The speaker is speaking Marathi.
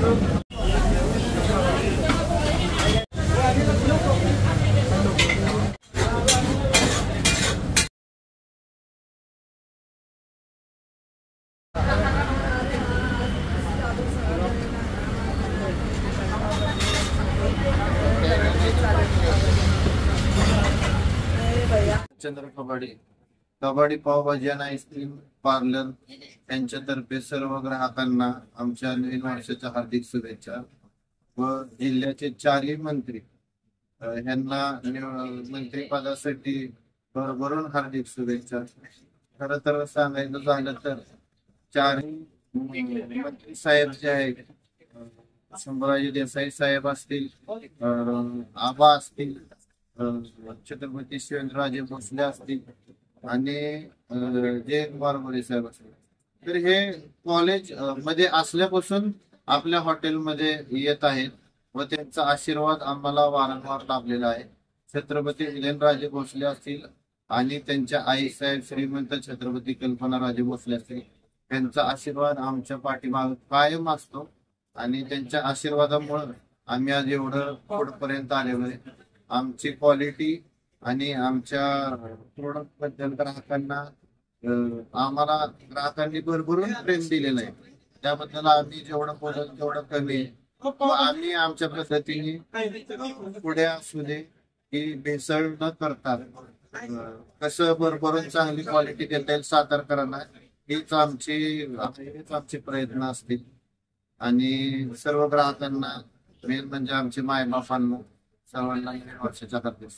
चंद्र कबाडी पावभाजी आणि आईस्क्रीम पार्लर यांच्यातर्फे सर्व ग्राहकांना आमच्या नवीन वर्षाच्या हार्दिक शुभेच्छा व जिल्ह्याचे चारही मंत्री यांना मंत्रिपदासाठी भरभरून हार्दिक शुभेच्छा। खरं तर सांगायचं झालं तर चारही मंत्री साहेब जे आहेत, शंभूराजे देसाई साहेब असतील, आबा असतील, छत्रपती शिवेंद्रराजे भोसले असतील आणि जयंत बारबोळे साहेब असतील, तर हे कॉलेज मध्ये असल्यापासून आपल्या हॉटेलमध्ये येत आहेत व त्यांचा आशीर्वाद आम्हाला वारंवार लाभलेला आहे। छत्रपती शिवेंद्रराजे भोसले असतील आणि त्यांच्या आई साहेब श्रीमंत छत्रपती कल्पनाराजे भोसले असतील, त्यांचा आशीर्वाद आमच्या पाठीमागे कायम असतो आणि त्यांच्या आशीर्वादामुळे आम्ही आज एवढं पुढपर्यंत आलेलो आहे। आमची क्वालिटी आणि आमच्या प्रोडक्ट बद्दल आम्हाला ग्राहकांनी भरभरून प्रेम दिलेलं आहे, त्याबद्दल आम्ही जेवढं बोलत तेवढं कमी आहे। आम्ही आमच्या पद्धतीने पुढे असू दे की भेसळ न करता कसं भरभरून चांगली क्वालिटी देता येईल सातारकरांना, हेच आमचे प्रयत्न असतील आणि सर्व ग्राहकांना मेन म्हणजे आमचे मायबापांना सर्वांना वर्षाच्या हार्दिक